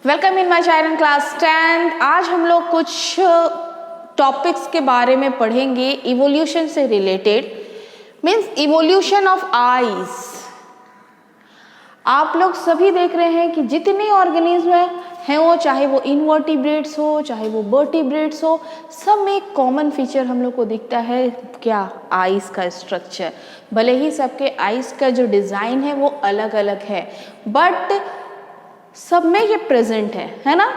Welcome in my channel class 10। आज हम लोग कुछ टॉपिक्स के बारे में पढ़ेंगे इवोल्यूशन से related, means evolution of eyes. आप लोग सभी देख रहे हैं कि जितने ऑर्गेनिज्म हैं वो चाहे वो इनवर्टिब्रेट्स हो चाहे वो वर्टिब्रेट्स हो, सब में एक कॉमन फीचर हम लोग को दिखता है, क्या? आईज का स्ट्रक्चर। भले ही सबके आईज का जो डिज़ाइन है वो अलग अलग है, बट सब में ये प्रेजेंट है ना।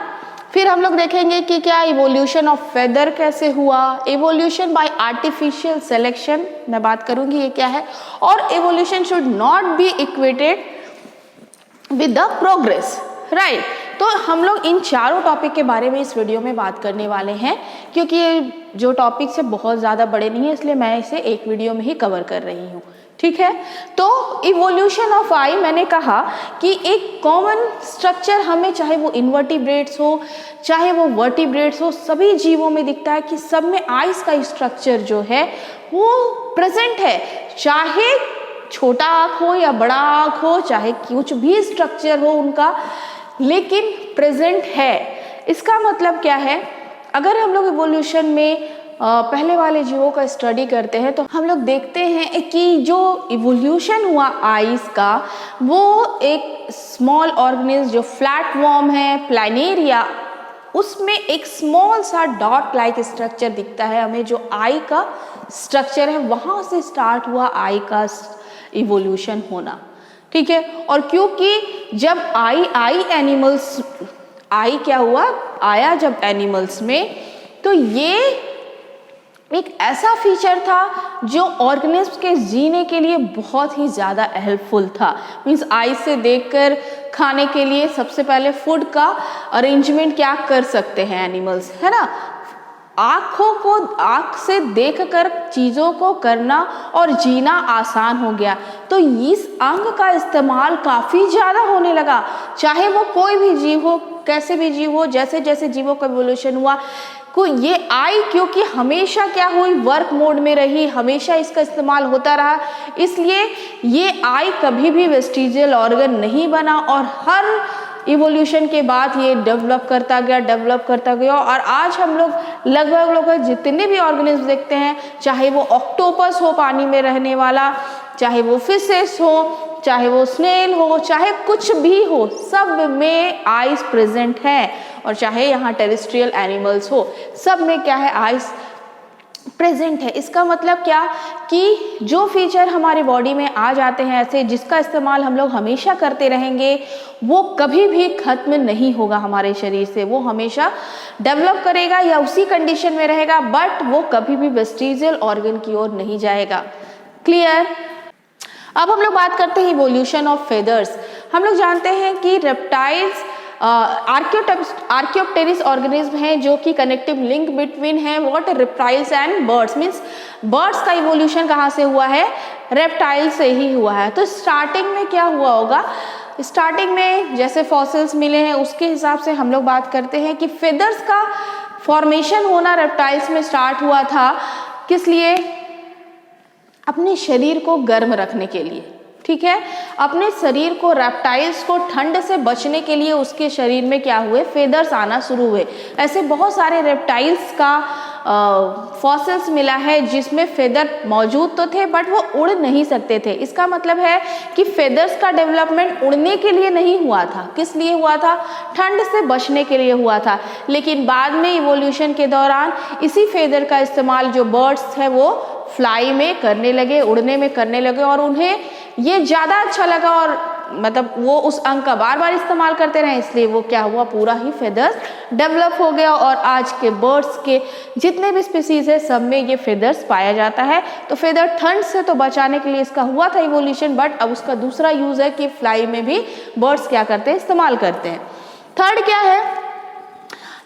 फिर हम लोग देखेंगे कि क्या इवोल्यूशन ऑफ फेदर कैसे हुआ, इवोल्यूशन बाय आर्टिफिशियल सिलेक्शन मैं बात करूंगी ये क्या है, और evolution should not be equated with the progress, right. तो हम लोग इन चारों टॉपिक के बारे में इस वीडियो में बात करने वाले हैं, क्योंकि ये जो टॉपिक्स है बहुत ज़्यादा बड़े नहीं है, इसलिए मैं इसे एक वीडियो में ही कवर कर रही हूँ, ठीक है। तो इवोल्यूशन ऑफ आई, मैंने कहा कि एक कॉमन स्ट्रक्चर हमें, चाहे वो इनवर्टिब्रेट्स हो चाहे वो वर्टिब्रेट्स हो, सभी जीवों में दिखता है कि सब में आइज का स्ट्रक्चर जो है वो प्रेजेंट है। चाहे छोटा आँख हो या बड़ा आँख हो, चाहे कुछ भी स्ट्रक्चर हो उनका, लेकिन प्रेजेंट है। इसका मतलब क्या है? अगर हम लोग इवोल्यूशन में पहले वाले जीवों का स्टडी करते हैं तो हम लोग देखते हैं कि जो इवोल्यूशन हुआ आइस का, वो एक स्मॉल ऑर्गेनिज्म जो फ्लैट वॉर्म है, प्लानेरिया, उसमें एक स्मॉल सा डॉट लाइक स्ट्रक्चर दिखता है हमें, जो आई का स्ट्रक्चर है, वहाँ से स्टार्ट हुआ आई का इवोल्यूशन होना, ठीक है। और क्योंकि जब आई एनिमल्स, आई क्या हुआ, आया जब एनिमल्स में, तो ये एक ऐसा फीचर था जो ऑर्गेनिज्म के जीने के लिए बहुत ही ज़्यादा हेल्पफुल था। मीन्स आई से देखकर खाने के लिए सबसे पहले फूड का अरेंजमेंट क्या कर सकते हैं एनिमल्स, है ना। आँखों को, आँख से देखकर चीज़ों को करना और जीना आसान हो गया, तो इस अंग का इस्तेमाल काफ़ी ज़्यादा होने लगा। चाहे वो कोई भी जीव हो, कैसे भी जीव हो, जैसे जैसे जीवों का इवोल्यूशन हुआ, को ये आई क्योंकि हमेशा क्या हुई, वर्क मोड में रही, हमेशा इसका इस्तेमाल होता रहा, इसलिए ये आई कभी भी वेस्टिजियल ऑर्गन नहीं बना, और हर इवोल्यूशन के बाद ये डेवलप करता गया, और आज हम लोग लगभग जितने भी ऑर्गेनिज्म देखते हैं, चाहे वो ऑक्टोपस हो पानी में रहने वाला, चाहे वो फिशेस हो, चाहे वो स्नेल हो, चाहे कुछ भी हो, सब में आइज प्रेजेंट है। और चाहे यहाँ टेरेस्ट्रियल एनिमल्स हो, सब में क्या है, आइज प्रेजेंट है। इसका मतलब क्या कि जो फीचर हमारी बॉडी में आ जाते हैं ऐसे, जिसका इस्तेमाल हम लोग हमेशा करते रहेंगे, वो कभी भी खत्म नहीं होगा हमारे शरीर से, वो हमेशा डेवलप करेगा या उसी कंडीशन में रहेगा, बट वो कभी भी वेस्टिजियल ऑर्गन की ओर नहीं जाएगा। क्लियर? अब हम लोग बात करते हैं इवोल्यूशन ऑफ फेदर्स। हम लोग जानते हैं कि रेप्टाइल्स आर्कियोप्टेरिस ऑर्गेनिज्म हैं जो कि कनेक्टिव लिंक बिटवीन है what, reptiles and birds. Means birds का इवोल्यूशन कहाँ से हुआ है? रेप्टाइल से ही हुआ है। तो स्टार्टिंग में क्या हुआ होगा? स्टार्टिंग में जैसे फॉसिल्स मिले हैं उसके हिसाब से हम लोग बात करते हैं कि फेदर्स का फॉर्मेशन होना रेप्टाइल्स में स्टार्ट हुआ था। किस लिए? अपने शरीर को गर्म रखने के लिए, ठीक है। अपने शरीर को, रेप्टाइल्स को ठंड से बचने के लिए उसके शरीर में क्या हुए, फेदर्स आना शुरू हुए। ऐसे बहुत सारे रेप्टाइल्स का फॉसिल्स मिला है जिसमें फेदर मौजूद तो थे बट वो उड़ नहीं सकते थे। इसका मतलब है कि फेदर्स का डेवलपमेंट उड़ने के लिए नहीं हुआ था। किस लिए हुआ था? ठंड से बचने के लिए हुआ था। लेकिन बाद में इवोल्यूशन के दौरान इसी फेदर का इस्तेमाल जो बर्ड्स है वो फ्लाई में करने लगे, उड़ने में करने लगे, और उन्हें ये ज़्यादा अच्छा लगा, और मतलब वो उस अंग का बार बार इस्तेमाल करते रहे, इसलिए वो क्या हुआ, पूरा ही फेदर्स डेवलप हो गया। और आज के बर्ड्स के जितने भी स्पीसीज है सब में ये फेदर्स पाया जाता है। तो फेदर ठंड से तो बचाने के लिए इसका हुआ था इवोल्यूशन, बट अब उसका दूसरा यूज है कि फ्लाई में भी बर्ड्स क्या करते हैं, इस्तेमाल करते हैं। थर्ड क्या है?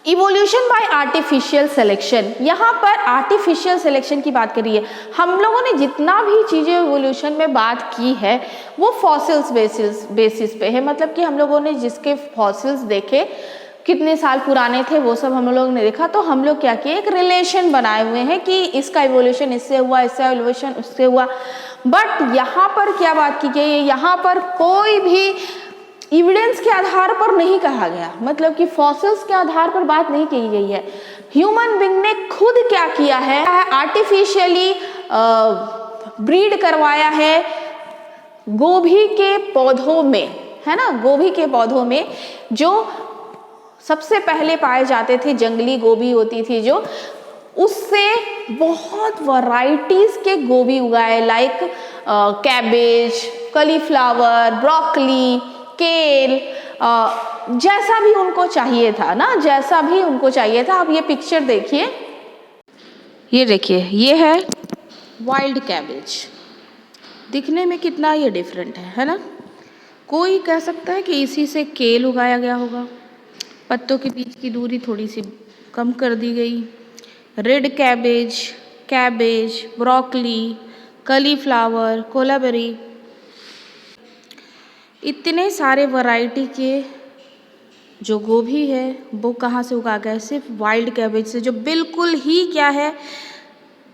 Evolution bye artificial selection. यहाँ पर आर्टिफिशियल सिलेक्शन की बात करी है। हम लोगों ने जितना भी चीज़ें इवोल्यूशन में बात की है वो फॉसिल्स बेसिस पे है, मतलब कि हम लोगों ने जिसके फॉसिल्स देखे, कितने साल पुराने थे वो सब हम लोगों ने देखा, तो हम लोग क्या किए, एक रिलेशन बनाए हुए हैं कि इसका इवोल्यूशन इससे हुआ, इसका इवोल्यूशन उससे हुआ। बट यहाँ पर क्या बात की गई है, यहाँ पर कोई भी एविडेंस के आधार पर नहीं कहा गया, मतलब कि फॉसिल्स के आधार पर बात नहीं की गई है। ह्यूमन बीइंग ने खुद क्या किया है, आर्टिफिशियली ब्रीड करवाया है गोभी के पौधों में, है ना, गोभी के पौधों में जो सबसे पहले पाए जाते थे, जंगली गोभी होती थी जो, उससे बहुत वैरायटीज के गोभी उगाए, लाइक कैबेज, कलीफ्लावर, ब्रोकली, केल, जैसा भी उनको चाहिए था ना, जैसा भी उनको चाहिए था। आप ये पिक्चर देखिए, ये देखिए, ये है वाइल्ड कैबेज। दिखने में कितना ये डिफरेंट है ना। कोई कह सकता है कि इसी से केल उगाया गया होगा, पत्तों के बीच की दूरी थोड़ी सी कम कर दी गई। Red cabbage, cabbage, broccoli, cauliflower, कोलाबेरी, इतने सारे वैरायटी के जो गोभी है वो कहाँ से उगा गए, सिर्फ वाइल्ड कैबेज से, जो बिल्कुल ही क्या है,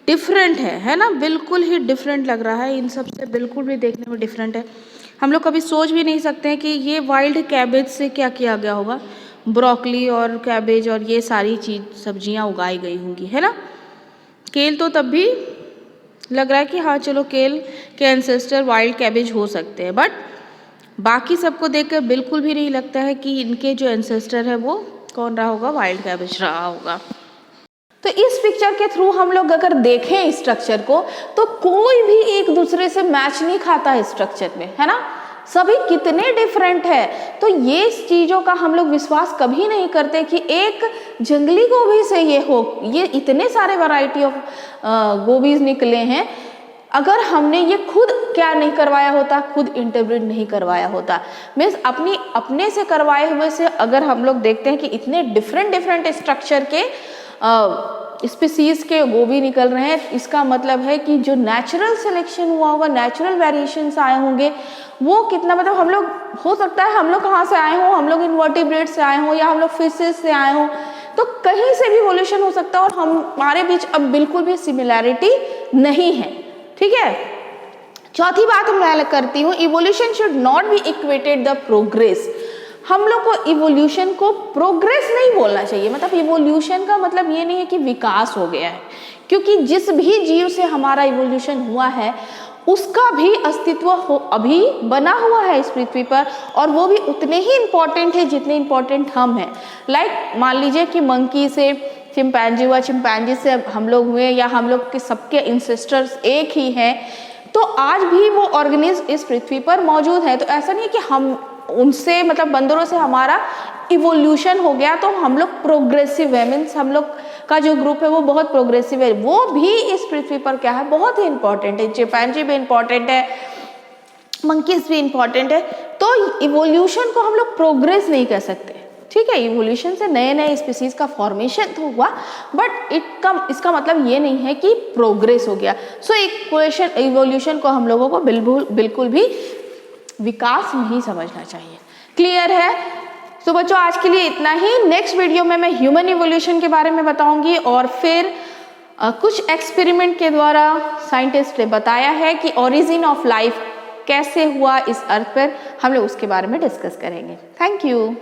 डिफरेंट है ना, बिल्कुल ही डिफरेंट लग रहा है, इन सब से बिल्कुल भी देखने में डिफरेंट है। हम लोग कभी सोच भी नहीं सकते हैं कि ये वाइल्ड कैबेज से क्या किया गया होगा, ब्रोकली और कैबेज और ये सारी सब्जियां उगाई गई होंगी, है ना। केल तो तब भी लग रहा है कि हाँ चलो केल के एंसेस्टर वाइल्ड कैबेज हो सकते हैं, बट बाकी सबको देखकर बिल्कुल भी नहीं लगता है कि इनके जो एंसेस्टर है वो कौन रहा होगा, वाइल्ड कैबेज रहा होगा। तो इस पिक्चर के थ्रू हम लोग अगर देखें स्ट्रक्चर को, तो कोई भी एक दूसरे से मैच नहीं खाता है स्ट्रक्चर में, है ना, सभी कितने डिफरेंट है। तो ये चीजों का हम लोग विश्वास कभी नहीं करते कि एक जंगली गोभी से ये हो, ये इतने सारे वैरायटी ऑफ गोभीज निकले हैं। अगर हमने ये खुद क्या नहीं करवाया होता, खुद इंटरब्रीड नहीं करवाया होता, मीन्स अपने से करवाए हुए से अगर हम लोग देखते हैं कि इतने डिफरेंट स्ट्रक्चर के स्पीसीज के गोभी निकल रहे हैं, इसका मतलब है कि जो नेचुरल सिलेक्शन हुआ होगा, नेचुरल वेरिएशंस आए होंगे, वो कितना, मतलब हम लोग, हो सकता है हम लोग कहाँ से आए हों, हम लोग इन्वर्टिब्रेट से आए हों या हम लोग फिशेस से आए हों, तो कहीं से भी इवोल्यूशन हो सकता है और हमारे बीच अब बिल्कुल भी सिमिलैरिटी नहीं है, ठीक है। चौथी बात मैं करती हूँ, evolution should not be equated the progress. हम लोग को इवोल्यूशन को प्रोग्रेस नहीं बोलना चाहिए, मतलब इवोल्यूशन का मतलब ये नहीं है कि विकास हो गया है, क्योंकि जिस भी जीव से हमारा इवोल्यूशन हुआ है उसका भी अस्तित्व अभी बना हुआ है इस पृथ्वी पर, और वो भी उतने ही इम्पोर्टेंट है जितने इम्पोर्टेंट हम हैं। लाइक मान लीजिए कि मंकी से चिंपैंजी हुआ, चिंपैंजी से हम लोग हुए, या हम लोग के सबके इंसेस्टर्स एक ही हैं, तो आज भी वो ऑर्गेनिज्म इस पृथ्वी पर मौजूद है। तो ऐसा नहीं है कि हम उनसे, मतलब बंदरों से हमारा इवोल्यूशन हो गया तो हम लोग प्रोग्रेसिव है, मीन्स हम लोग का जो ग्रुप है वो बहुत प्रोग्रेसिव है। वो भी इस पृथ्वी पर क्या है, बहुत ही इंपॉर्टेंट है। चिंपैंजी भी इंपॉर्टेंट है, मंकीज भी इंपॉर्टेंट है। तो इवोल्यूशन को हम लोग प्रोग्रेस नहीं कह सकते, ठीक है। इवोल्यूशन से नए नए स्पीसीज का फॉर्मेशन तो हुआ, बट इसका मतलब ये नहीं है कि प्रोग्रेस हो गया। सो इवोल्यूशन को हम लोगों को बिल्कुल भी विकास नहीं समझना चाहिए। क्लियर है? तो बच्चों आज के लिए इतना ही। नेक्स्ट वीडियो में मैं ह्यूमन इवोल्यूशन के बारे में बताऊंगी, और फिर कुछ एक्सपेरिमेंट के द्वारा साइंटिस्ट ने बताया है कि ओरिजिन ऑफ लाइफ कैसे हुआ इस अर्थ पर, हम लोग उसके बारे में डिस्कस करेंगे। Thank you.